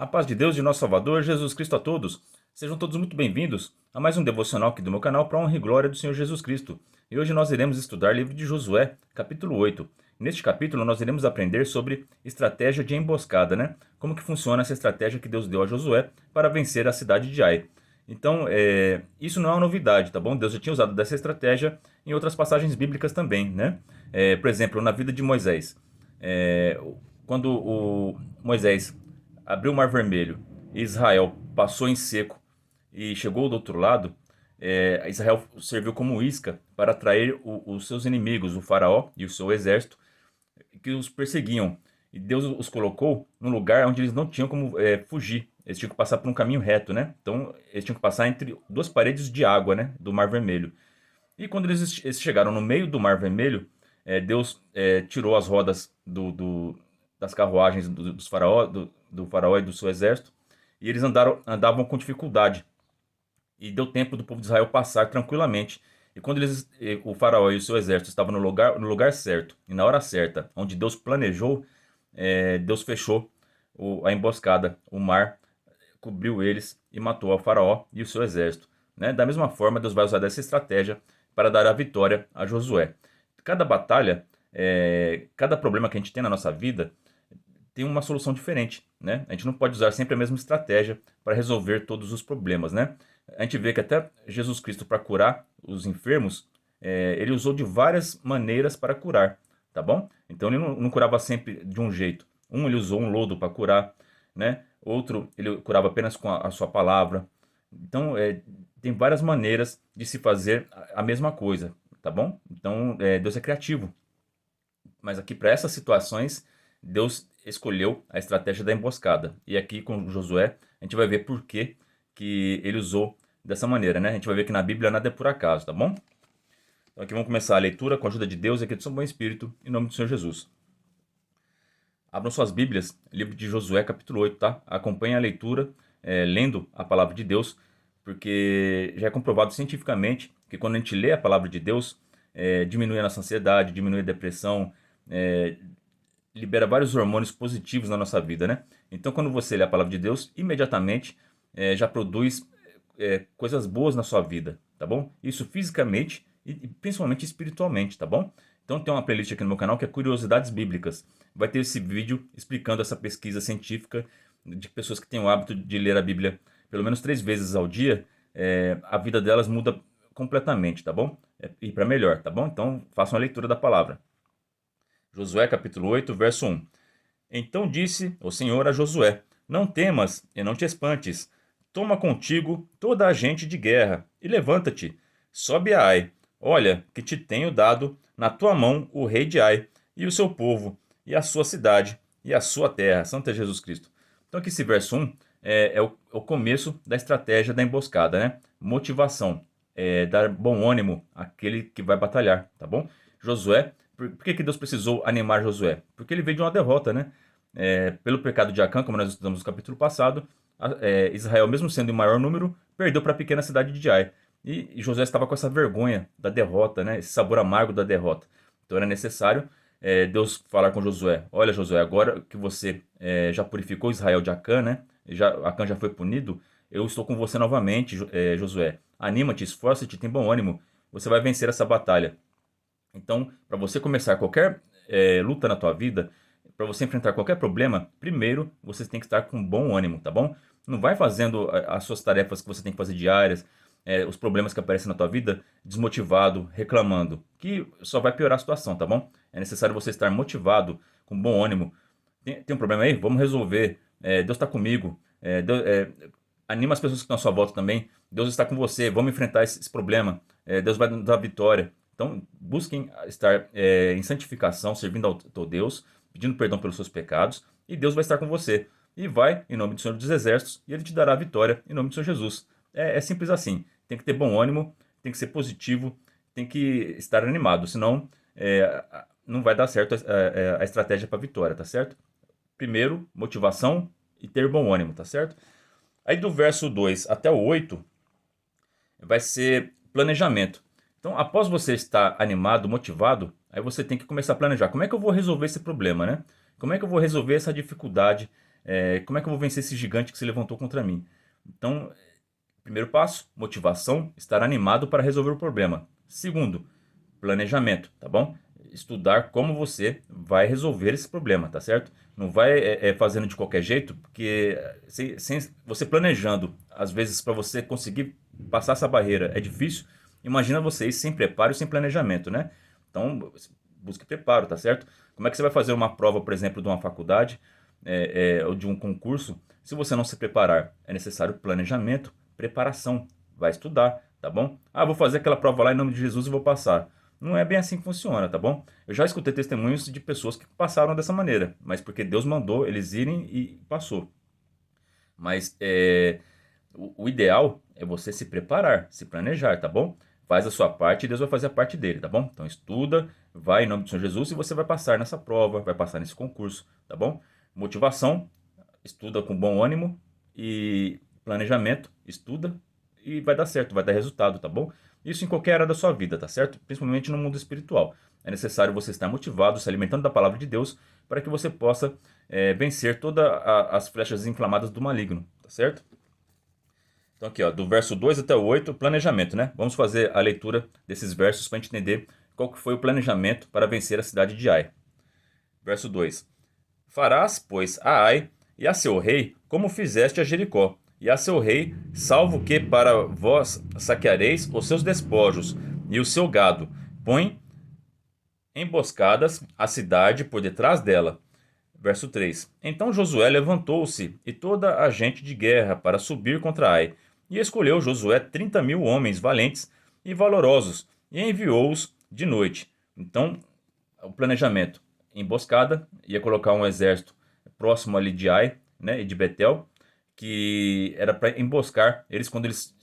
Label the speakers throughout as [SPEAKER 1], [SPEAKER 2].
[SPEAKER 1] A paz de Deus e nosso Salvador, Jesus Cristo a todos. Sejam todos muito bem-vindos a mais um devocional aqui do meu canal para a honra e glória do Senhor Jesus Cristo. E hoje nós iremos estudar o livro de Josué, capítulo 8. Neste capítulo nós iremos aprender sobre estratégia de emboscada, né? Como que funciona essa estratégia que Deus deu a Josué para vencer a cidade de Ai. Então, isso não é uma novidade, tá bom? Deus já tinha usado dessa estratégia em outras passagens bíblicas também, né? Por exemplo, na vida de Moisés. É, quando o Moisés abriu o Mar Vermelho e Israel passou em seco e chegou do outro lado, Israel serviu como isca para atrair os seus inimigos, o faraó e o seu exército, que os perseguiam. E Deus os colocou num lugar onde eles não tinham como fugir. Eles tinham que passar por um caminho reto, né? Então, eles tinham que passar entre duas paredes de água, né? Do Mar Vermelho. E quando eles chegaram no meio do Mar Vermelho, Deus tirou as rodas das carruagens do faraó e do seu exército, e eles andavam com dificuldade. E deu tempo do povo de Israel passar tranquilamente. E quando o faraó e o seu exército estavam no lugar certo e na hora certa, onde Deus planejou, Deus fechou a emboscada, o mar cobriu eles e matou o faraó e o seu exército. Né? Da mesma forma, Deus vai usar dessa estratégia para dar a vitória a Josué. Cada batalha, cada problema que a gente tem na nossa vida, tem uma solução diferente, né? A gente não pode usar sempre a mesma estratégia para resolver todos os problemas, né? A gente vê que até Jesus Cristo, para curar os enfermos, ele usou de várias maneiras para curar, tá bom? Então ele não curava sempre de um jeito. Ele usou um lodo para curar, né? Outro, ele curava apenas com a sua palavra. Então, tem várias maneiras de se fazer a mesma coisa, tá bom? Então, Deus é criativo. Mas aqui, para essas situações, Deus escolheu a estratégia da emboscada. E aqui com Josué, a gente vai ver por que ele usou dessa maneira, né? A gente vai ver que na Bíblia nada é por acaso, tá bom? Então aqui vamos começar a leitura com a ajuda de Deus e aqui do São Bom Espírito, em nome do Senhor Jesus. Abram suas Bíblias, livro de Josué, capítulo 8, tá? Acompanhem a leitura, lendo a palavra de Deus, porque já é comprovado cientificamente que quando a gente lê a palavra de Deus, diminui a nossa ansiedade, diminui a depressão, libera vários hormônios positivos na nossa vida, né? Então, quando você lê a palavra de Deus, imediatamente já produz coisas boas na sua vida, tá bom? Isso fisicamente e principalmente espiritualmente, tá bom? Então, tem uma playlist aqui no meu canal que é Curiosidades Bíblicas. Vai ter esse vídeo explicando essa pesquisa científica de pessoas que têm o hábito de ler a Bíblia pelo menos 3 vezes ao dia, a vida delas muda completamente, tá bom? E para melhor, tá bom? Então, façam a leitura da palavra. Josué capítulo 8, verso 1. Então disse o Senhor a Josué: Não temas e não te espantes. Toma contigo toda a gente de guerra e levanta-te. Sobe a Ai. Olha que te tenho dado na tua mão o rei de Ai e o seu povo e a sua cidade e a sua terra. Santo é Jesus Cristo. Então aqui esse verso 1 é o começo da estratégia da emboscada, né? Motivação, dar bom ânimo àquele que vai batalhar, tá bom? Josué, por que Deus precisou animar Josué? Porque ele veio de uma derrota, né? Pelo pecado de Acã, como nós estudamos no capítulo passado, Israel, mesmo sendo em maior número, perdeu para a pequena cidade de Ai. E Josué estava com essa vergonha da derrota, né? Esse sabor amargo da derrota. Então era necessário Deus falar com Josué: Olha, Josué, agora que você já purificou Israel de Acã, né? Acã já foi punido, eu estou com você novamente, Josué. Anima-te, esforça-te, tem bom ânimo. Você vai vencer essa batalha. Então, para você começar qualquer luta na tua vida, para você enfrentar qualquer problema, primeiro você tem que estar com bom ânimo, tá bom? Não vai fazendo as suas tarefas que você tem que fazer diárias, os problemas que aparecem na tua vida, desmotivado, reclamando, que só vai piorar a situação, tá bom? É necessário você estar motivado, com bom ânimo. Tem um problema aí? Vamos resolver. Deus está comigo. Anima as pessoas que estão à sua volta também. Deus está com você. Vamos enfrentar esse problema. Deus vai nos dar vitória. Então, busquem estar em santificação, servindo ao teu Deus, pedindo perdão pelos seus pecados, e Deus vai estar com você. E vai, em nome do Senhor dos Exércitos, e Ele te dará a vitória, em nome do Senhor Jesus. É simples assim. Tem que ter bom ânimo, tem que ser positivo, tem que estar animado, senão não vai dar certo a estratégia para a vitória, tá certo? Primeiro, motivação e ter bom ânimo, tá certo? Aí do verso 2 até o 8 vai ser planejamento. Então, após você estar animado, motivado, aí você tem que começar a planejar. Como é que eu vou resolver esse problema, né? Como é que eu vou resolver essa dificuldade Como é que eu vou vencer esse gigante que se levantou contra mim? Então, primeiro passo, motivação, estar animado para resolver o problema. Segundo, planejamento, tá bom? Estudar como você vai resolver esse problema, tá certo? Não vai fazendo de qualquer jeito, porque sem você planejando, às vezes para você conseguir passar essa barreira é difícil. Imagina vocês sem preparo e sem planejamento, né? Então, busque preparo, tá certo? Como é que você vai fazer uma prova, por exemplo, de uma faculdade ou de um concurso, se você não se preparar? É necessário planejamento, preparação. Vai estudar, tá bom? Ah, vou fazer aquela prova lá em nome de Jesus e vou passar. Não é bem assim que funciona, tá bom? Eu já escutei testemunhos de pessoas que passaram dessa maneira, mas porque Deus mandou eles irem e passou. Mas o ideal é você se preparar, se planejar, tá bom? Faz a sua parte e Deus vai fazer a parte dele, tá bom? Então estuda, vai em nome do Senhor Jesus e você vai passar nessa prova, vai passar nesse concurso, tá bom? Motivação, estuda com bom ânimo, e planejamento, estuda e vai dar certo, vai dar resultado, tá bom? Isso em qualquer área da sua vida, tá certo? Principalmente no mundo espiritual. É necessário você estar motivado, se alimentando da palavra de Deus, para que você possa vencer todas as flechas inflamadas do maligno, tá certo? Então aqui, ó, do verso 2 até o 8, planejamento, né? Vamos fazer a leitura desses versos para a gente entender qual que foi o planejamento para vencer a cidade de Ai. Verso 2: Farás, pois, a Ai e a seu rei, como fizeste a Jericó, e a seu rei, salvo que para vós saqueareis os seus despojos e o seu gado. Põe emboscadas a cidade por detrás dela. Verso 3: Então Josué levantou-se e toda a gente de guerra para subir contra Ai. E escolheu Josué 30.000 homens valentes e valorosos e enviou-os de noite. Então, o planejamento: emboscada, ia colocar um exército próximo ali de Ai, né, e de Betel, que era para emboscar eles quando eles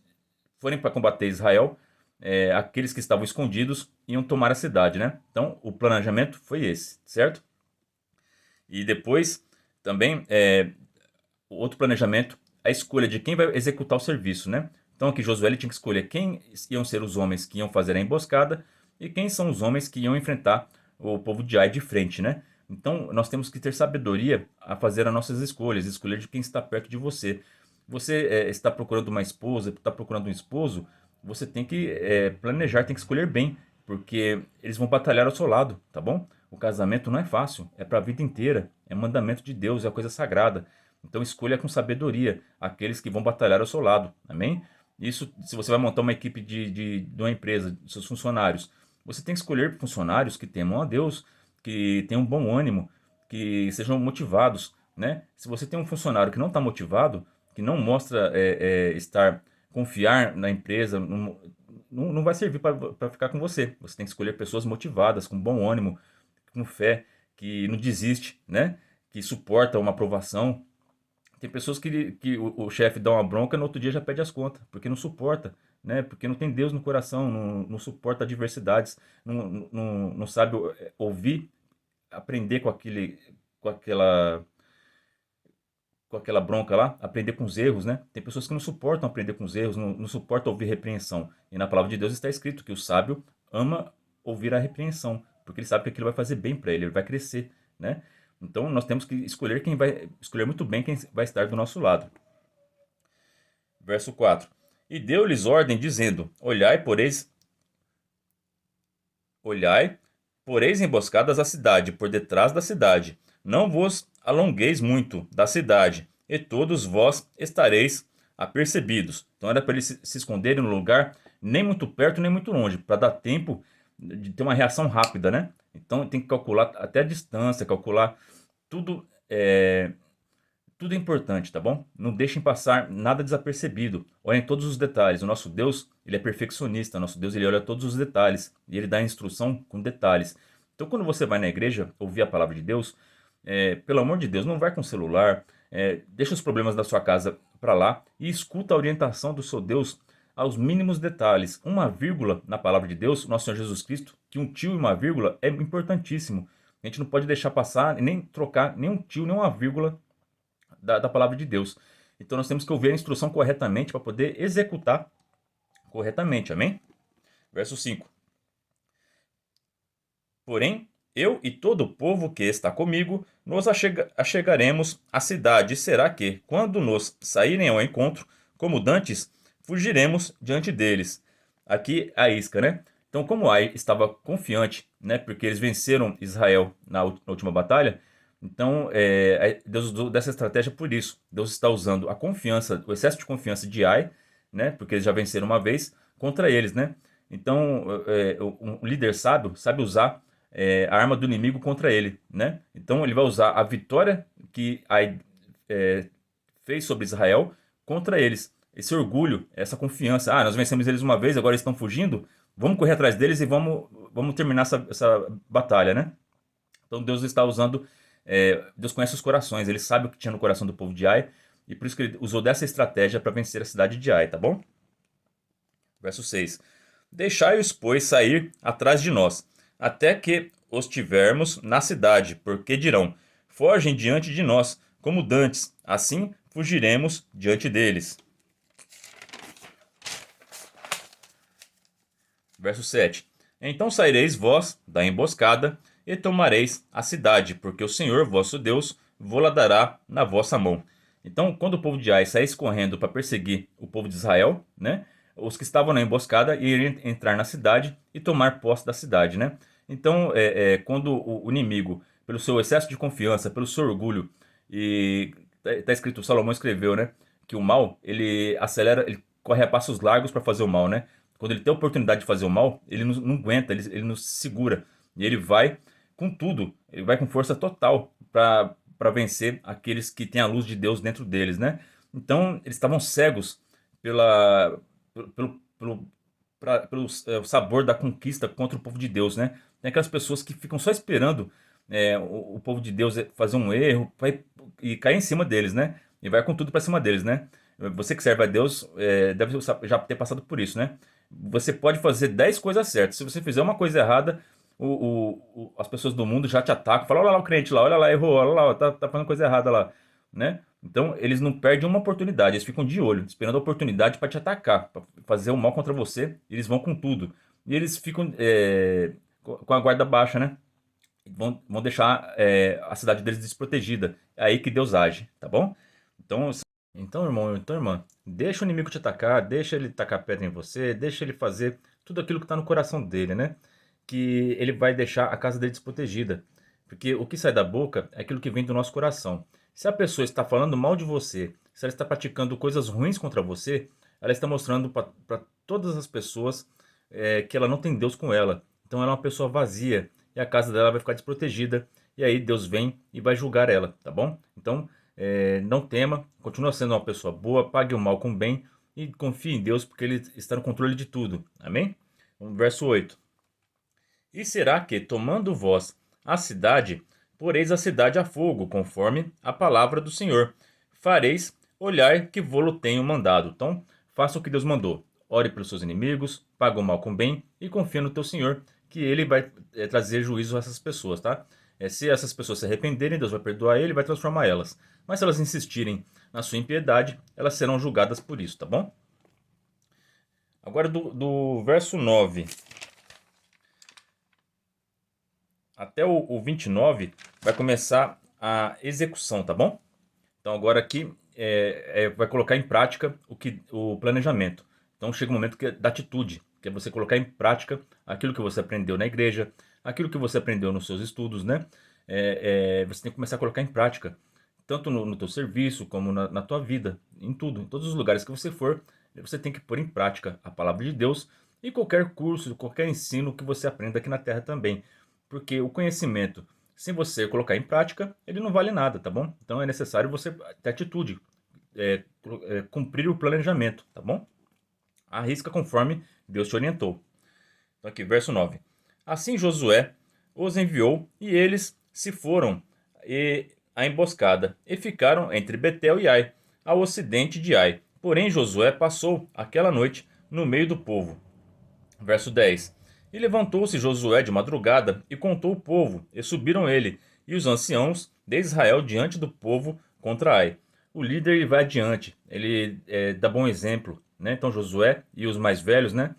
[SPEAKER 1] forem para combater Israel. Aqueles que estavam escondidos iam tomar a cidade, né? Então, o planejamento foi esse, certo? E depois, também, outro planejamento, a escolha de quem vai executar o serviço, né? Então aqui Josué ele tinha que escolher quem iam ser os homens que iam fazer a emboscada e quem são os homens que iam enfrentar o povo de Ai de frente, né? Então nós temos que ter sabedoria a fazer as nossas escolhas, escolher de quem está perto de você. Você está procurando uma esposa, está procurando um esposo, você tem que planejar, tem que escolher bem, porque eles vão batalhar ao seu lado, tá bom? O casamento não é fácil, é para a vida inteira, é mandamento de Deus, é coisa sagrada. Então escolha com sabedoria aqueles que vão batalhar ao seu lado. Amém? Isso, se você vai montar uma equipe de uma empresa, de seus funcionários, você tem que escolher funcionários que temam a Deus, que tenham um bom ânimo, que sejam motivados, né? Se você tem um funcionário que não está motivado, que não mostra confiar na empresa, não vai servir para ficar com você. Você tem que escolher pessoas motivadas, com bom ânimo, com fé, que não desiste, né? Que suporta uma aprovação. Tem pessoas que o chefe dá uma bronca e no outro dia já pede as contas, porque não suporta, né? Porque não tem Deus no coração, não suporta adversidades, não sabe ouvir, aprender com aquela, com aquela bronca lá, aprender com os erros, né? Tem pessoas que não suportam aprender com os erros, não suportam ouvir repreensão. E na palavra de Deus está escrito que o sábio ama ouvir a repreensão, porque ele sabe que aquilo vai fazer bem para ele, ele vai crescer, né? Então nós temos que escolher muito bem quem vai estar do nosso lado. Verso 4: E deu-lhes ordem, dizendo: olhai, poreis emboscadas a cidade, por detrás da cidade. Não vos alongueis muito da cidade, e todos vós estareis apercebidos. Então era para eles se esconderem no lugar, nem muito perto, nem muito longe, para dar tempo de ter uma reação rápida, né? Então tem que calcular até a distância, calcular tudo. Tudo é importante, tá bom? Não deixem passar nada desapercebido. Olhem todos os detalhes. O nosso Deus, ele é perfeccionista. O nosso Deus, ele olha todos os detalhes. E ele dá a instrução com detalhes. Então, quando você vai na igreja ouvir a palavra de Deus, pelo amor de Deus, não vai com o celular. Deixa os problemas da sua casa para lá e escuta a orientação do seu Deus aos mínimos detalhes. Uma vírgula na palavra de Deus, nosso Senhor Jesus Cristo, que um tio e uma vírgula é importantíssimo. A gente não pode deixar passar, nem trocar nem um tio, nem uma vírgula da palavra de Deus. Então nós temos que ouvir a instrução corretamente para poder executar corretamente. Amém? Verso 5: Porém, Eu e todo o povo que está comigo nos achegaremos à cidade. E será que, quando nos saírem ao encontro, como dantes, fugiremos diante deles. Aqui a isca, né? Então, como Ai estava confiante, né? Porque eles venceram Israel na última batalha. Então, Deus usou dessa estratégia por isso. Deus está usando a confiança, o excesso de confiança de Ai, né? Porque eles já venceram uma vez contra eles, né? Então, um líder sábio sabe usar a arma do inimigo contra ele, né? Então, ele vai usar a vitória que Ai fez sobre Israel contra eles. Esse orgulho, essa confiança. Ah, nós vencemos eles uma vez, agora eles estão fugindo. Vamos correr atrás deles e vamos terminar essa batalha, né? Então Deus está usando, Deus conhece os corações, ele sabe o que tinha no coração do povo de Ai, e por isso que ele usou dessa estratégia para vencer a cidade de Ai, tá bom? Verso 6. Deixai-os, pois, sair atrás de nós, até que os tivermos na cidade, porque dirão: fogem diante de nós, como dantes, assim fugiremos diante deles. Verso 7. Então saireis vós da emboscada e tomareis a cidade, porque o Senhor vosso Deus vô-la dará na vossa mão. Então, quando o povo de Ai saísse correndo para perseguir o povo de Israel, né, os que estavam na emboscada iriam entrar na cidade e tomar posse da cidade, né? Então, quando o inimigo, pelo seu excesso de confiança, pelo seu orgulho, e tá escrito, Salomão escreveu, né, que o mal, ele acelera, ele corre a passos largos para fazer o mal, né? Quando ele tem a oportunidade de fazer o mal, ele não aguenta, ele não se segura. E ele vai com tudo, ele vai com força total para vencer aqueles que têm a luz de Deus dentro deles, né? Então, eles estavam cegos pela, pelo sabor da conquista contra o povo de Deus, né? Tem aquelas pessoas que ficam só esperando o povo de Deus fazer um erro e cair em cima deles, né? E vai com tudo para cima deles, né? Você que serve a Deus deve já ter passado por isso, né? Você pode fazer 10 coisas certas. Se você fizer uma coisa errada, as pessoas do mundo já te atacam. Falam, olha lá o crente lá, olha lá, errou, olha lá, tá fazendo coisa errada lá, né? Então, eles não perdem uma oportunidade, eles ficam de olho, esperando a oportunidade para te atacar, para fazer o mal contra você. Eles vão com tudo. E eles ficam com a guarda baixa, né? Vão deixar a cidade deles desprotegida. É aí que Deus age, tá bom? Então, irmão, então, irmã, deixa o inimigo te atacar, deixa ele tacar pedra em você, deixa ele fazer tudo aquilo que está no coração dele, né? Que ele vai deixar a casa dele desprotegida. Porque o que sai da boca é aquilo que vem do nosso coração. Se a pessoa está falando mal de você, se ela está praticando coisas ruins contra você, ela está mostrando para todas as pessoas que ela não tem Deus com ela. Então ela é uma pessoa vazia e a casa dela vai ficar desprotegida. E aí Deus vem e vai julgar ela, tá bom? Então não tema, continua sendo uma pessoa boa, pague o mal com o bem e confie em Deus porque Ele está no controle de tudo. Amém? Verso 8. E será que, tomando vós a cidade, poreis a cidade a fogo, conforme a palavra do Senhor? Fareis, olhai que vô-lo tenho mandado. Então, faça o que Deus mandou. Ore pelos seus inimigos, paga o mal com o bem e confia no teu Senhor, que Ele vai trazer juízo a essas pessoas, tá? Se essas pessoas se arrependerem, Deus vai perdoar ele e vai transformar elas. Mas se elas insistirem na sua impiedade, elas serão julgadas por isso, tá bom? Agora do verso 9 até o 29 vai começar a execução, tá bom? Então agora aqui vai colocar em prática o planejamento. Então chega um momento da atitude, que é você colocar em prática aquilo que você aprendeu na igreja, aquilo que você aprendeu nos seus estudos, né? Você tem que começar a colocar em prática, tanto no teu serviço como na tua vida, em tudo, em todos os lugares que você for, você tem que pôr em prática a palavra de Deus e qualquer curso, qualquer ensino que você aprenda aqui na Terra também. Porque o conhecimento, sem você colocar em prática, ele não vale nada, tá bom? Então é necessário você ter atitude, cumprir o planejamento, tá bom? Arrisca conforme Deus te orientou. Então aqui, verso 9. Assim Josué os enviou e eles se foram à emboscada e ficaram entre Betel e Ai, ao ocidente de Ai. Porém Josué passou aquela noite no meio do povo. Verso 10. E levantou-se Josué de madrugada e contou o povo, e subiram ele e os anciãos de Israel diante do povo contra Ai. O líder ele vai adiante, ele dá bom exemplo, né? Então Josué e os mais velhos, né?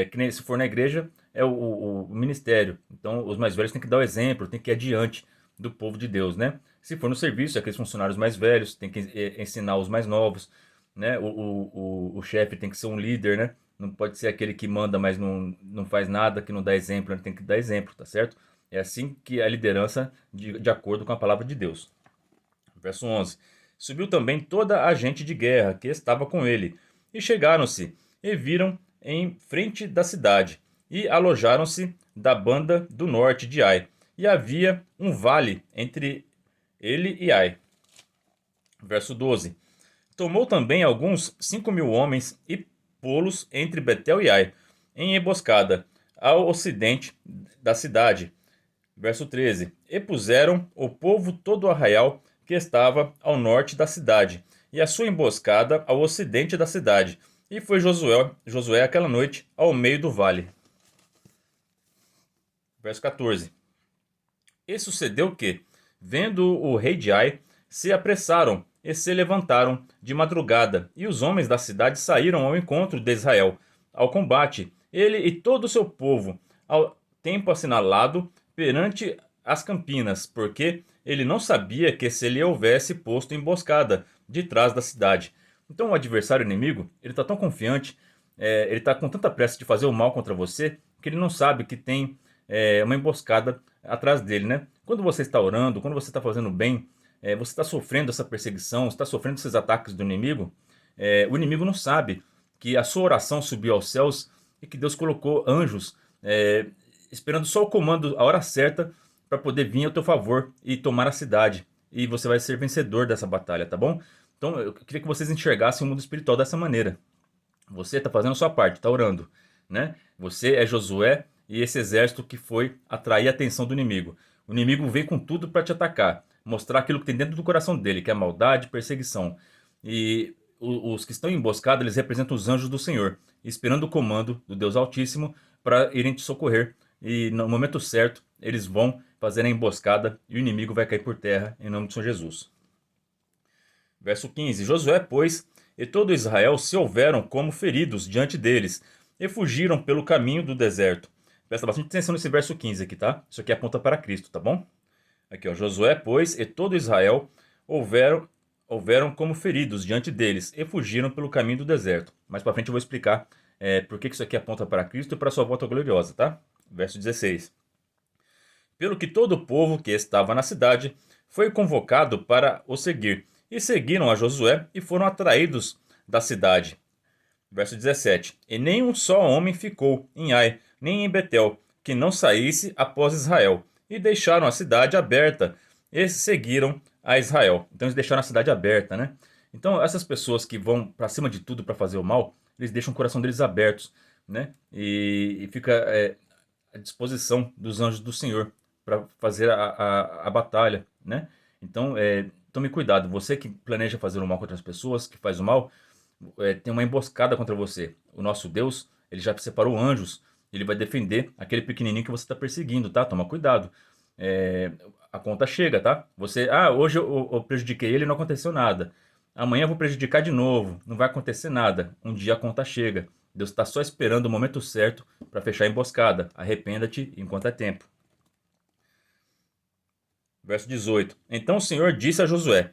[SPEAKER 1] Que nem se for na igreja, é o ministério. Então, os mais velhos têm que dar o exemplo, têm que ir adiante do povo de Deus, né? Se for no serviço, aqueles funcionários mais velhos têm que ensinar os mais novos, né? O chefe tem que ser um líder, né? Não pode ser aquele que manda, mas não faz nada, que não dá exemplo, ele tem que dar exemplo, tá certo? É assim que é a liderança de acordo com a palavra de Deus. Verso 11. Subiu também toda a gente de guerra que estava com ele, e chegaram-se, e viram em frente da cidade, e alojaram-se da banda do norte de Ai. E havia um vale entre ele e Ai. Verso 12. Tomou também alguns 5.000 homens e pô-los entre Betel e Ai, em emboscada, ao ocidente da cidade. Verso 13. E puseram o povo todo o arraial que estava ao norte da cidade, e a sua emboscada ao ocidente da cidade. E foi Josué aquela noite ao meio do vale. Verso 14. E sucedeu que, vendo o rei de Ai, se apressaram e se levantaram de madrugada, e os homens da cidade saíram ao encontro de Israel, ao combate, ele e todo o seu povo, ao tempo assinalado perante as campinas, porque ele não sabia que se lhe houvesse posto emboscada de trás da cidade. Então o adversário inimigo, ele está tão confiante, ele está com tanta pressa de fazer o mal contra você, que ele não sabe que tem uma emboscada atrás dele, né? Quando você está orando, quando você está fazendo bem, você está sofrendo essa perseguição, está sofrendo esses ataques do inimigo, o inimigo não sabe que a sua oração subiu aos céus e que Deus colocou anjos esperando só o comando, a hora certa, para poder vir ao teu favor e tomar a cidade. E você vai ser vencedor dessa batalha, tá bom? Então eu queria que vocês enxergassem o mundo espiritual dessa maneira. Você está fazendo a sua parte, está orando, né? Você é Josué e esse exército que foi atrair a atenção do inimigo. O inimigo veio com tudo para te atacar, mostrar aquilo que tem dentro do coração dele, que é maldade, perseguição. E os que estão emboscados, eles representam os anjos do Senhor, esperando o comando do Deus Altíssimo para irem te socorrer. E no momento certo, eles vão fazer a emboscada e o inimigo vai cair por terra em nome de São Jesus. Verso 15. Josué, pois, e todo Israel se houveram como feridos diante deles, e fugiram pelo caminho do deserto. Presta bastante atenção nesse verso 15 aqui, tá? Isso aqui aponta para Cristo, tá bom? Aqui, ó. Josué, pois, e todo Israel houveram como feridos diante deles, e fugiram pelo caminho do deserto. Mais para frente eu vou explicar por que isso aqui aponta para Cristo e para sua volta gloriosa, tá? Verso 16. Pelo que todo o povo que estava na cidade foi convocado para o seguir, e seguiram a Josué e foram atraídos da cidade. Verso 17. E nem um só homem ficou em Ai, nem em Betel, que não saísse após Israel. E deixaram a cidade aberta e seguiram a Israel. Então eles deixaram a cidade aberta, né? Então essas pessoas que vão para cima de tudo para fazer o mal, eles deixam o coração deles abertos, né? E fica à disposição dos anjos do Senhor para fazer a batalha, né? Então, tome cuidado. Você que planeja fazer o mal contra as pessoas, que faz o mal, tem uma emboscada contra você. O nosso Deus, ele já separou anjos. Ele vai defender aquele pequenininho que você está perseguindo, tá? Toma cuidado. A conta chega, tá? Hoje eu prejudiquei ele e não aconteceu nada. Amanhã eu vou prejudicar de novo. Não vai acontecer nada. Um dia a conta chega. Deus está só esperando o momento certo para fechar a emboscada. Arrependa-te enquanto é tempo. Verso 18. Então o Senhor disse a Josué: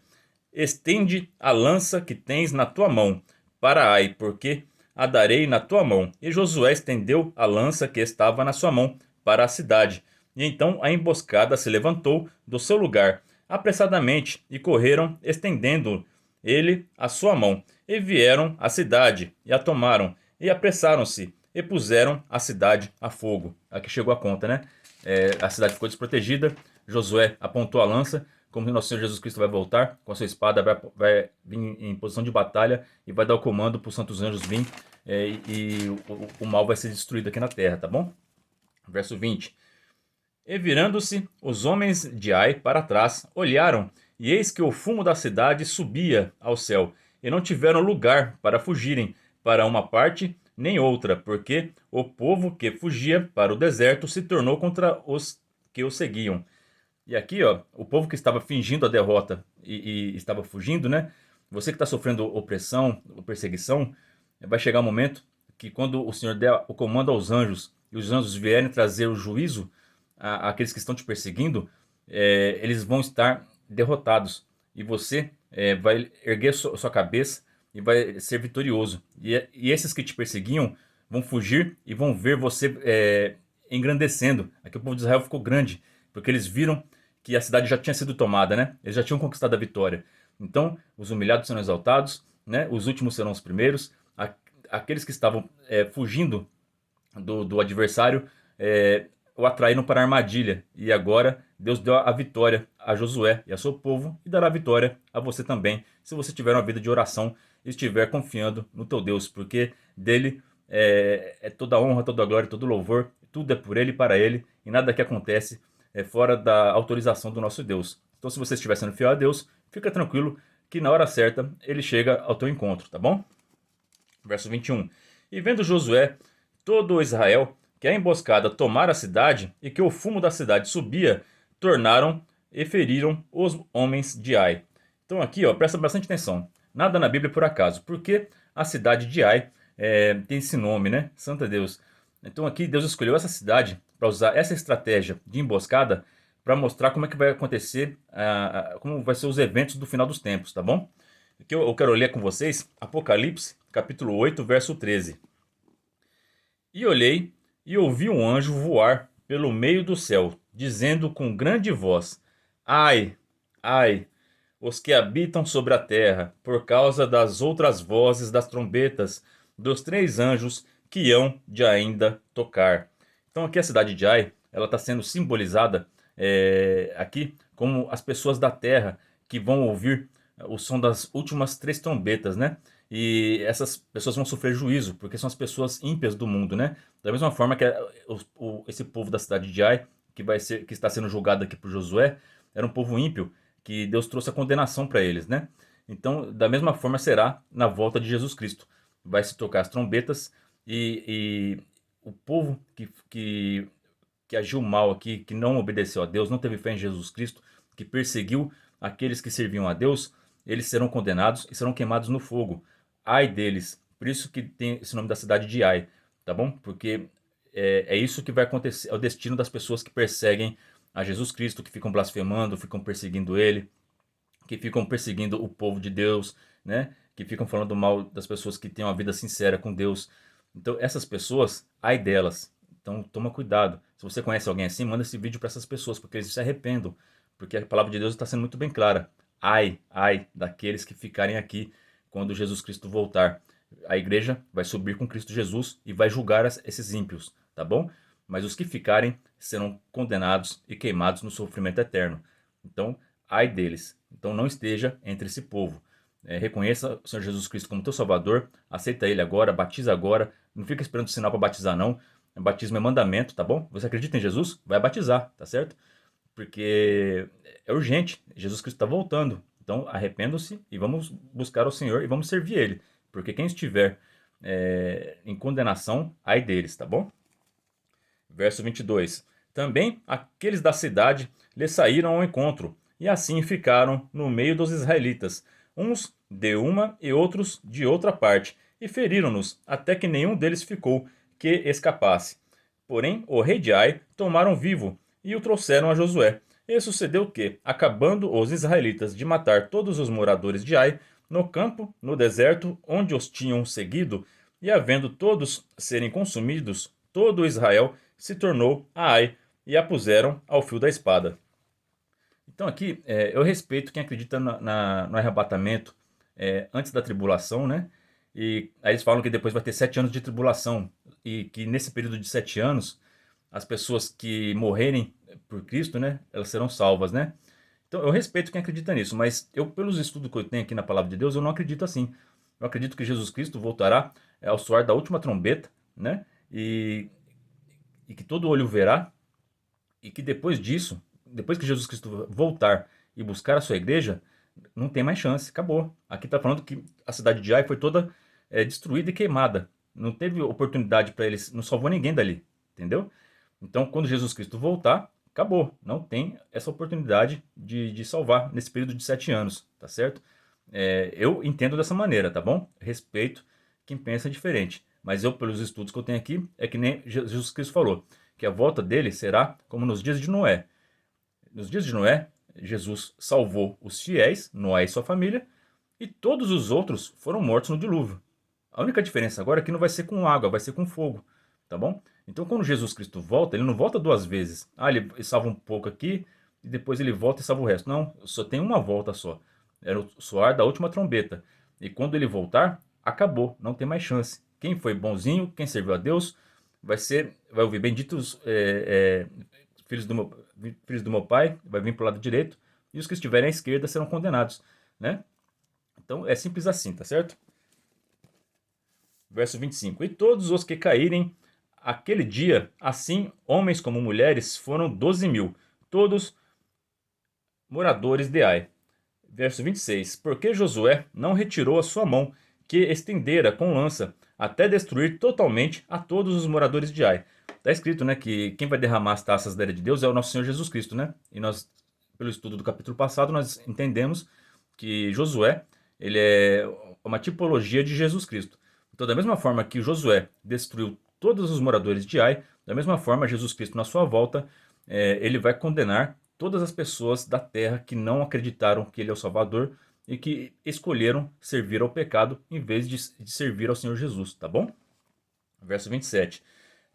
[SPEAKER 1] estende a lança que tens na tua mão para Ai, porque a darei na tua mão. E Josué estendeu a lança que estava na sua mão para a cidade. E então a emboscada se levantou do seu lugar apressadamente e correram, estendendo ele a sua mão. E vieram à cidade e a tomaram e apressaram-se e puseram a cidade a fogo. Aqui chegou a conta, né? A cidade ficou desprotegida. Josué apontou a lança, como nosso Senhor Jesus Cristo vai voltar com a sua espada, vai vir em posição de batalha e vai dar o comando para os santos anjos vir e o mal vai ser destruído aqui na terra, tá bom? Verso 20. E virando-se os homens de Ai para trás, olharam, e eis que o fumo da cidade subia ao céu, e não tiveram lugar para fugirem para uma parte nem outra, porque o povo que fugia para o deserto se tornou contra os que o seguiam. E aqui, ó, o povo que estava fingindo a derrota e estava fugindo, né? Você que está sofrendo opressão ou perseguição, vai chegar um momento que quando o Senhor der o comando aos anjos e os anjos vierem trazer o juízo àqueles que estão te perseguindo, eles vão estar derrotados. E você vai erguer sua cabeça e vai ser vitorioso. E esses que te perseguiam vão fugir e vão ver você engrandecendo. Aqui o povo de Israel ficou grande, porque eles viram que a cidade já tinha sido tomada, né? Eles já tinham conquistado a vitória. Então, os humilhados serão exaltados, né? Os últimos serão os primeiros. Aqueles que estavam fugindo do adversário o atraíram para a armadilha. E agora Deus deu a vitória a Josué e a seu povo e dará a vitória a você também, se você tiver uma vida de oração e estiver confiando no teu Deus, porque dele toda a honra, toda a glória, todo o louvor, tudo é por ele e para ele, e nada que acontece é fora da autorização do nosso Deus. Então, se você estiver sendo fiel a Deus, fica tranquilo que na hora certa ele chega ao teu encontro, tá bom? Verso 21. E vendo Josué todo Israel que a emboscada tomara a cidade e que o fumo da cidade subia, tornaram e feriram os homens de Ai. Então aqui, ó, presta bastante atenção. Nada na Bíblia é por acaso, porque a cidade de Ai tem esse nome, né? Santo Deus. Então aqui Deus escolheu essa cidade para usar essa estratégia de emboscada para mostrar como é que vai acontecer, como vai ser os eventos do final dos tempos, tá bom? Aqui eu quero ler com vocês Apocalipse, capítulo 8, verso 13. E olhei e ouvi um anjo voar pelo meio do céu, dizendo com grande voz: Ai, ai, os que habitam sobre a terra, por causa das outras vozes das trombetas dos três anjos que hão de ainda tocar. Então aqui a cidade de Ai, ela está sendo simbolizada aqui como as pessoas da terra que vão ouvir o som das últimas três trombetas, né? E essas pessoas vão sofrer juízo, porque são as pessoas ímpias do mundo, né? Da mesma forma que esse povo da cidade de Ai, que está sendo julgado aqui por Josué, era um povo ímpio, que Deus trouxe a condenação para eles, né? Então, da mesma forma será na volta de Jesus Cristo. Vai se tocar as trombetas e o povo que agiu mal aqui, que não obedeceu a Deus, não teve fé em Jesus Cristo, que perseguiu aqueles que serviam a Deus, eles serão condenados e serão queimados no fogo. Ai deles. Por isso que tem esse nome da cidade de Ai, tá bom? Porque é isso que vai acontecer, é o destino das pessoas que perseguem a Jesus Cristo, que ficam blasfemando, ficam perseguindo ele, que ficam perseguindo o povo de Deus, né? Que ficam falando mal das pessoas que têm uma vida sincera com Deus. Então, essas pessoas, ai delas. Então, toma cuidado. Se você conhece alguém assim, manda esse vídeo para essas pessoas, porque eles se arrependam. Porque a palavra de Deus está sendo muito bem clara. Ai, ai daqueles que ficarem aqui quando Jesus Cristo voltar. A igreja vai subir com Cristo Jesus e vai julgar esses ímpios, tá bom? Mas os que ficarem serão condenados e queimados no sofrimento eterno. Então, ai deles. Então, não esteja entre esse povo. Reconheça o Senhor Jesus Cristo como teu Salvador, aceita Ele agora, batiza agora, não fica esperando o sinal para batizar não, batismo é mandamento, tá bom? Você acredita em Jesus? Vai batizar, tá certo? Porque é urgente, Jesus Cristo está voltando, então arrependam-se e vamos buscar o Senhor e vamos servir Ele, porque quem estiver em condenação, ai deles, tá bom? Verso 22. Também aqueles da cidade lhe saíram ao encontro, e assim ficaram no meio dos israelitas, uns de uma e outros de outra parte, e feriram-nos, até que nenhum deles ficou que escapasse. Porém, o rei de Ai tomaram vivo, e o trouxeram a Josué. E sucedeu que, acabando os israelitas de matar todos os moradores de Ai, no campo, no deserto, onde os tinham seguido, e havendo todos serem consumidos, todo Israel se tornou a Ai, e a puseram ao fio da espada. Então aqui eu respeito quem acredita no arrebatamento antes da tribulação, né? E aí eles falam que depois vai ter 7 anos de tribulação e que nesse período de 7 anos as pessoas que morrerem por Cristo, né? Elas serão salvas, né? Então eu respeito quem acredita nisso, mas eu pelos estudos que eu tenho aqui na Palavra de Deus eu não acredito assim. Eu acredito que Jesus Cristo voltará ao soar da última trombeta, né? E que todo olho verá e que depois disso, depois que Jesus Cristo voltar e buscar a sua igreja, não tem mais chance, acabou. Aqui está falando que a cidade de Ai foi toda destruída e queimada. Não teve oportunidade para eles, não salvou ninguém dali, entendeu? Então, quando Jesus Cristo voltar, acabou. Não tem essa oportunidade de salvar nesse período de 7 anos, tá certo? Eu entendo dessa maneira, tá bom? Respeito quem pensa diferente. Mas eu, pelos estudos que eu tenho aqui, é que nem Jesus Cristo falou, que a volta dele será como nos dias de Noé. Nos dias de Noé, Jesus salvou os fiéis, Noé e sua família, e todos os outros foram mortos no dilúvio. A única diferença agora é que não vai ser com água, vai ser com fogo, tá bom? Então, quando Jesus Cristo volta, ele não volta duas vezes. Ah, ele salva um pouco aqui e depois ele volta e salva o resto. Não, só tem uma volta só. Era o soar da última trombeta. E quando ele voltar, acabou, não tem mais chance. Quem foi bonzinho, quem serviu a Deus, vai ouvir benditos filhos do meu Pai, vai vir para o lado direito, e os que estiverem à esquerda serão condenados, né? Então é simples assim, tá certo? Verso 25: E todos os que caírem aquele dia, assim homens como mulheres, foram 12.000, todos moradores de Ai. Verso 26: Porque Josué não retirou a sua mão, que estendera com lança, até destruir totalmente a todos os moradores de Ai. Está escrito, né, que quem vai derramar as taças da ira de Deus é o nosso Senhor Jesus Cristo, né? E nós, pelo estudo do capítulo passado, nós entendemos que Josué, ele é uma tipologia de Jesus Cristo. Então, da mesma forma que Josué destruiu todos os moradores de Ai, da mesma forma, Jesus Cristo, na sua volta, ele vai condenar todas as pessoas da terra que não acreditaram que ele é o Salvador e que escolheram servir ao pecado em vez de servir ao Senhor Jesus, tá bom? Verso 27.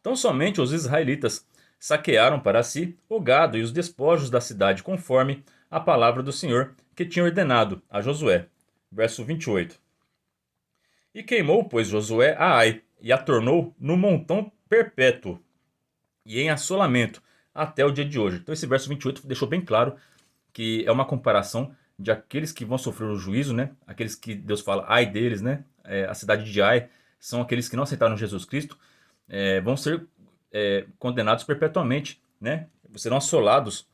[SPEAKER 1] Então somente os israelitas saquearam para si o gado e os despojos da cidade conforme a palavra do Senhor que tinha ordenado a Josué. Verso 28. E queimou, pois, Josué a Ai e a tornou no montão perpétuo e em assolamento até o dia de hoje. Então esse verso 28 deixou bem claro que é uma comparação de aqueles que vão sofrer o juízo, né? Aqueles que Deus fala, ai deles, né? A cidade de Ai são aqueles que não aceitaram Jesus Cristo, vão ser condenados perpetuamente, né? Serão assolados,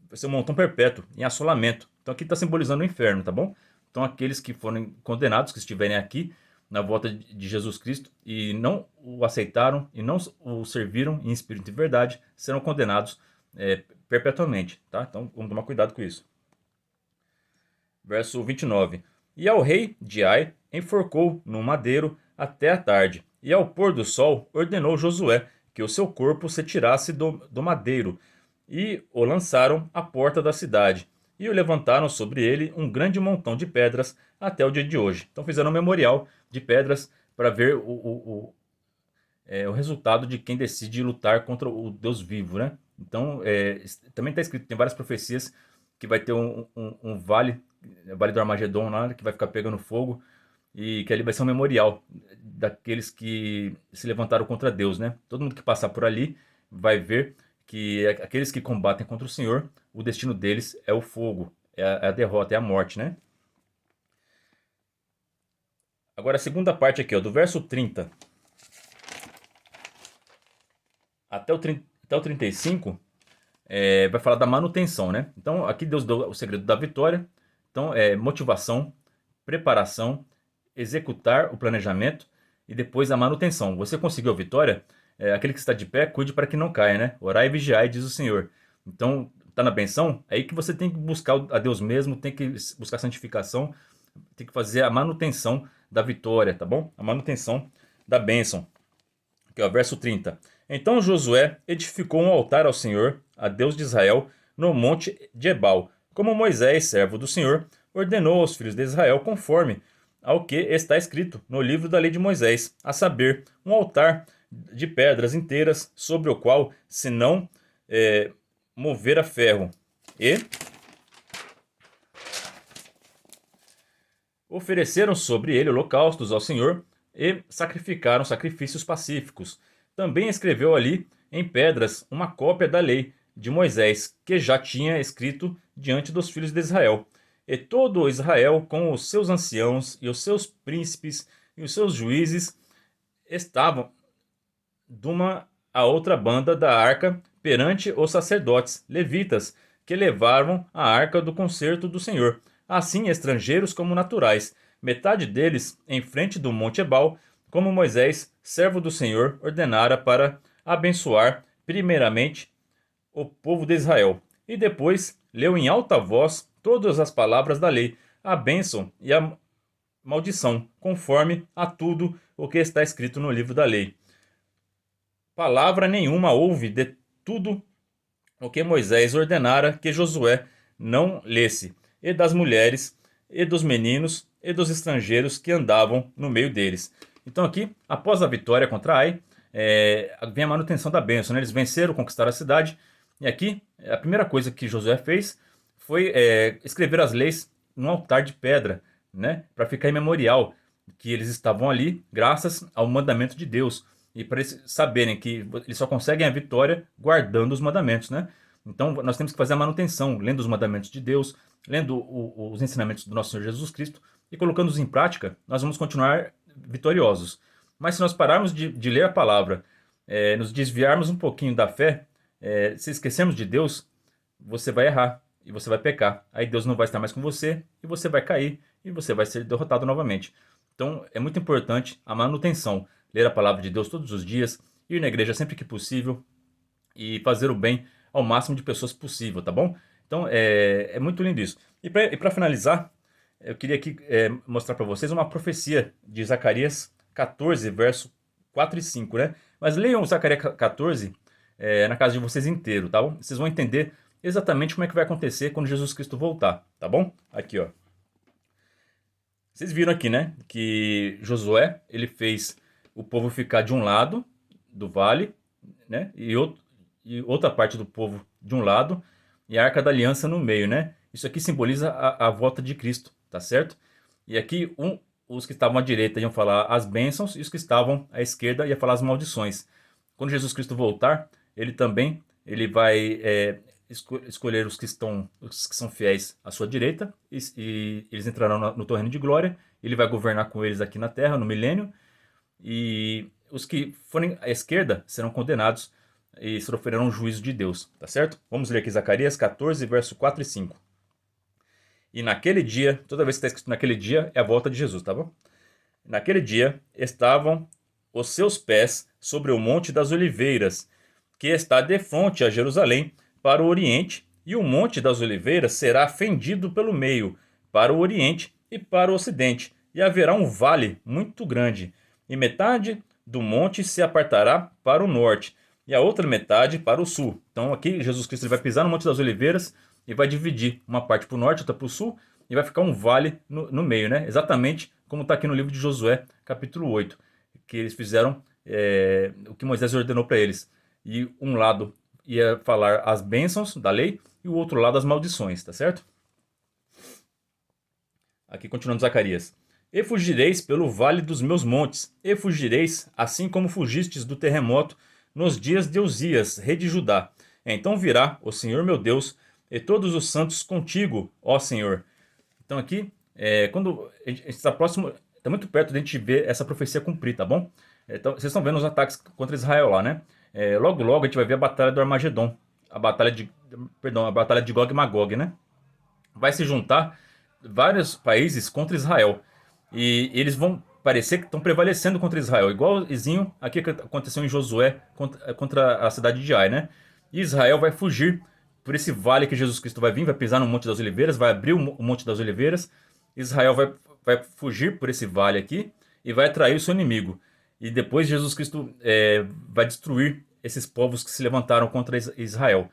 [SPEAKER 1] vai ser um montão perpétuo, em assolamento. Então aqui está simbolizando o inferno, tá bom? Então aqueles que forem condenados, que estiverem aqui na volta de Jesus Cristo e não o aceitaram e não o serviram em espírito e verdade, serão condenados perpetuamente, tá? Então vamos tomar cuidado com isso. Verso 29. E ao rei de Ai enforcou no madeiro até a tarde, e ao pôr do sol ordenou Josué que o seu corpo se tirasse do madeiro, e o lançaram à porta da cidade, e o levantaram sobre ele um grande montão de pedras até o dia de hoje. Então fizeram um memorial de pedras para ver o resultado de quem decide lutar contra o Deus vivo, né? Então, também está escrito, tem várias profecias que vai ter um vale, Vale do Armagedon lá, que vai ficar pegando fogo, e que ali vai ser um memorial daqueles que se levantaram contra Deus, né? Todo mundo que passar por ali vai ver que aqueles que combatem contra o Senhor, o destino deles é o fogo, é a derrota, é a morte, né? Agora a segunda parte aqui, ó, do verso 30 até o 35, vai falar da manutenção, né? Então aqui Deus deu o segredo da vitória. Então motivação, preparação, executar o planejamento e depois a manutenção. Você conseguiu a vitória? Aquele que está de pé, cuide para que não caia, né? Orai e vigiai, diz o Senhor. Então, tá na benção? É aí que você tem que buscar a Deus mesmo, tem que buscar santificação, tem que fazer a manutenção da vitória, tá bom? A manutenção da bênção. Aqui, ó, verso 30. Então Josué edificou um altar ao Senhor, a Deus de Israel, no monte de Ebal, como Moisés, servo do Senhor, ordenou aos filhos de Israel conforme ao que está escrito no livro da lei de Moisés, a saber, um altar de pedras inteiras, sobre o qual se não mover a ferro. E ofereceram sobre ele holocaustos ao Senhor e sacrificaram sacrifícios pacíficos. Também escreveu ali em pedras uma cópia da lei de Moisés, que já tinha escrito diante dos filhos de Israel. E todo Israel, com os seus anciãos e os seus príncipes e os seus juízes, estavam de uma a outra banda da arca perante os sacerdotes levitas, que levavam a arca do concerto do Senhor, assim estrangeiros como naturais, metade deles em frente do monte Ebal, como Moisés, servo do Senhor, ordenara para abençoar primeiramente o povo de Israel. E depois leu em alta voz todas as palavras da lei, a bênção maldição, conforme a tudo o que está escrito no livro da lei. Palavra nenhuma houve de tudo o que Moisés ordenara que Josué não lesse, e das mulheres, e dos meninos, e dos estrangeiros que andavam no meio deles. Então aqui, após a vitória contra Ai, vem a manutenção da bênção, né? Eles venceram, conquistaram a cidade, e aqui a primeira coisa que Josué fez foi escrever as leis num altar de pedra, né? Para ficar em memorial que eles estavam ali graças ao mandamento de Deus. E para eles saberem que eles só conseguem a vitória guardando os mandamentos, né? Então nós temos que fazer a manutenção, lendo os mandamentos de Deus, lendo os ensinamentos do nosso Senhor Jesus Cristo e colocando-os em prática, nós vamos continuar vitoriosos. Mas se nós pararmos de ler a palavra, nos desviarmos um pouquinho da fé, se esquecermos de Deus, você vai errar e você vai pecar. Aí Deus não vai estar mais com você e você vai cair e você vai ser derrotado novamente. Então é muito importante a manutenção, ler a palavra de Deus todos os dias, ir na igreja sempre que possível e fazer o bem ao máximo de pessoas possível, tá bom? Então é muito lindo isso. E para finalizar, eu queria aqui mostrar para vocês uma profecia de Zacarias 14, verso 4 e 5, né? Mas leiam Zacarias 14 na casa de vocês inteiro, tá bom? Vocês vão entender exatamente como é que vai acontecer quando Jesus Cristo voltar, tá bom? Aqui, ó. Vocês viram aqui, né? Que Josué, ele fez o povo ficar de um lado do vale, né? E outra parte do povo de um lado e a Arca da Aliança no meio, né? Isso aqui simboliza a volta de Cristo, tá certo? E aqui os que estavam à direita iam falar as bênçãos e os que estavam à esquerda iam falar as maldições. Quando Jesus Cristo voltar, ele vai escolher os que são fiéis à sua direita e eles entrarão no torreno de glória. Ele vai governar com eles aqui na terra, no milênio. E os que forem à esquerda serão condenados e sofrerão o juízo de Deus, tá certo? Vamos ler aqui Zacarias 14, verso 4 e 5. E naquele dia, toda vez que está escrito naquele dia, é a volta de Jesus, tá bom? Naquele dia estavam os seus pés sobre o Monte das Oliveiras, que está defronte a Jerusalém, para o oriente, e o Monte das Oliveiras será fendido pelo meio, para o oriente e para o ocidente, e haverá um vale muito grande, e metade do monte se apartará para o norte, e a outra metade para o sul. Então aqui Jesus Cristo vai pisar no Monte das Oliveiras e vai dividir uma parte para o norte, outra para o sul, e vai ficar um vale no meio, né? Exatamente como está aqui no livro de Josué, capítulo 8, que eles fizeram o que Moisés ordenou para eles. E um lado ia falar as bênçãos da lei e o outro lado as maldições, tá certo? Aqui continuando Zacarias. E fugireis pelo vale dos meus montes, e fugireis assim como fugistes do terremoto nos dias de Uzias, rei de Judá. Então virá o Senhor meu Deus e todos os santos contigo, ó Senhor. Então aqui, quando a gente está próximo, está muito perto de a gente ver essa profecia cumprir, tá bom? Então, vocês estão vendo os ataques contra Israel lá, né? Logo logo a gente vai ver a batalha do Armagedon, a batalha de Gog e Magog, né? Vai se juntar vários países contra Israel e eles vão parecer que estão prevalecendo contra Israel, igualzinho aqui que aconteceu em Josué contra a cidade de Ai, né? E Israel vai fugir por esse vale que Jesus Cristo vai vir, vai pisar no Monte das Oliveiras, vai abrir o Monte das Oliveiras. Israel vai fugir por esse vale aqui e vai atrair o seu inimigo. E depois Jesus Cristo vai destruir esses povos que se levantaram contra Israel.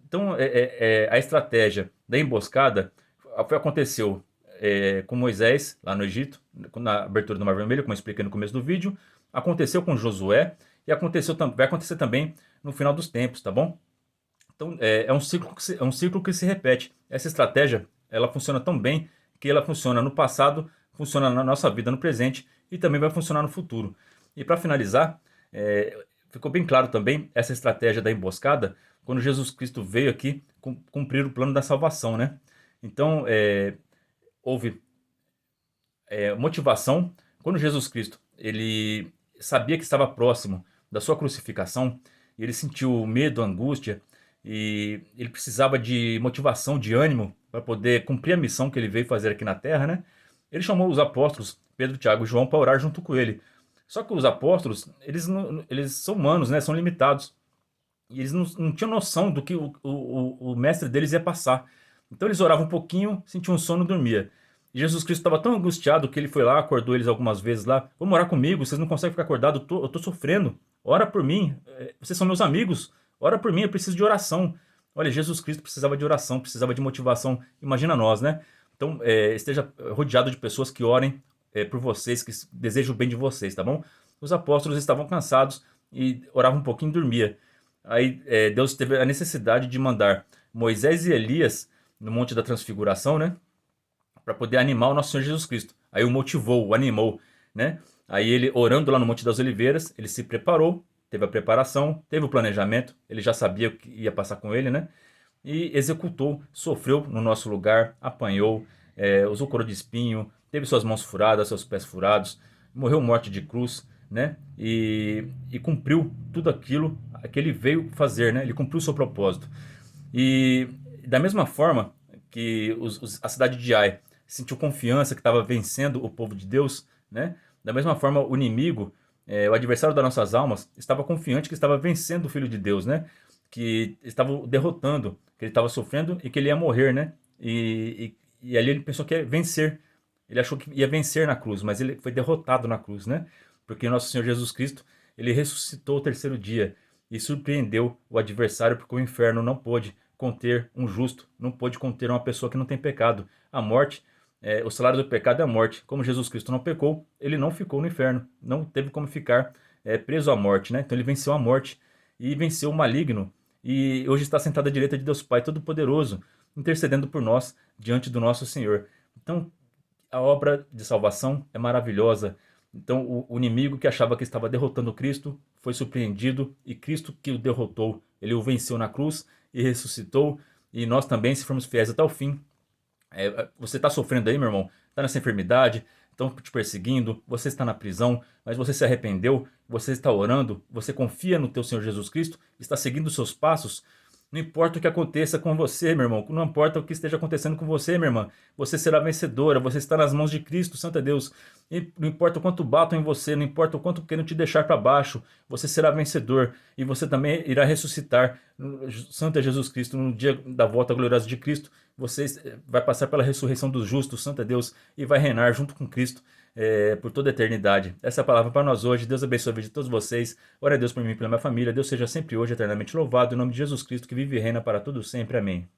[SPEAKER 1] Então a estratégia da emboscada aconteceu com Moisés lá no Egito, na abertura do Mar Vermelho, como eu expliquei no começo do vídeo. Aconteceu com Josué e vai acontecer também no final dos tempos, tá bom? Então é um ciclo que se repete. Essa estratégia ela funciona tão bem que ela funciona no passado, funciona na nossa vida no presente e também vai funcionar no futuro. E para finalizar, ficou bem claro também essa estratégia da emboscada quando Jesus Cristo veio aqui cumprir o plano da salvação, né? Então houve motivação quando Jesus Cristo ele sabia que estava próximo da sua crucificação, e ele sentiu medo, angústia, e ele precisava de motivação, de ânimo para poder cumprir a missão que ele veio fazer aqui na Terra, né? Ele chamou os apóstolos Pedro, Tiago e João para orar junto com ele. Só que os apóstolos, eles são humanos, né? São limitados. E eles não tinham noção do que o mestre deles ia passar. Então eles oravam um pouquinho, sentiam um sono e dormia. E Jesus Cristo estava tão angustiado que ele foi lá, acordou eles algumas vezes lá. Vamos orar comigo, vocês não conseguem ficar acordados, eu tô sofrendo. Ora por mim, vocês são meus amigos. Ora por mim, eu preciso de oração. Olha, Jesus Cristo precisava de oração, precisava de motivação. Imagina nós, né? Então, esteja rodeado de pessoas que orem por vocês, que desejam o bem de vocês, tá bom? Os apóstolos estavam cansados e oravam um pouquinho e dormia. Aí Deus teve a necessidade de mandar Moisés e Elias no Monte da Transfiguração, né? Para poder animar o nosso Senhor Jesus Cristo. Aí o motivou, o animou, né? Aí ele, orando lá no Monte das Oliveiras, ele se preparou, teve a preparação, teve o planejamento, ele já sabia o que ia passar com ele, né? E executou, sofreu no nosso lugar, apanhou, usou coroa de espinho, teve suas mãos furadas, seus pés furados, morreu morte de cruz, né? E cumpriu tudo aquilo que ele veio fazer, né? Ele cumpriu o seu propósito. E da mesma forma que a cidade de Ai sentiu confiança que estava vencendo o povo de Deus, né? Da mesma forma o inimigo, o adversário das nossas almas, estava confiante que estava vencendo o Filho de Deus, né? Que estava o derrotando, que ele estava sofrendo e que ele ia morrer, né? E ali ele pensou que ia vencer. Ele achou que ia vencer na cruz, mas ele foi derrotado na cruz, né? Porque nosso Senhor Jesus Cristo, ele ressuscitou o terceiro dia e surpreendeu o adversário, porque o inferno não pôde conter um justo, não pôde conter uma pessoa que não tem pecado. A morte, o salário do pecado é a morte. Como Jesus Cristo não pecou, ele não ficou no inferno, não teve como ficar preso à morte, né? Então ele venceu a morte e venceu o maligno e hoje está sentado à direita de Deus Pai Todo-Poderoso, intercedendo por nós diante do nosso Senhor. Então, a obra de salvação é maravilhosa. Então, o inimigo que achava que estava derrotando Cristo foi surpreendido e Cristo que o derrotou. Ele o venceu na cruz e ressuscitou. E nós também, se formos fiéis até o fim, você está sofrendo aí, meu irmão? Está nessa enfermidade? Estão te perseguindo? Você está na prisão, mas você se arrependeu? Você está orando? Você confia no teu Senhor Jesus Cristo? Está seguindo os seus passos? Não importa o que aconteça com você, meu irmão. Não importa o que esteja acontecendo com você, minha irmã. Você será vencedora. Você está nas mãos de Cristo, Santo é Deus. E não importa o quanto batam em você, não importa o quanto queiram te deixar para baixo, você será vencedor. E você também irá ressuscitar. Santo é Jesus Cristo, no dia da volta gloriosa de Cristo. Você vai passar pela ressurreição dos justos, Santo é Deus, e vai reinar junto com Cristo por toda a eternidade. Essa é a palavra para nós hoje. Deus abençoe a vida de todos vocês. Ora a Deus por mim e pela minha família. Deus seja sempre hoje eternamente louvado. Em nome de Jesus Cristo, que vive e reina para todo sempre. Amém.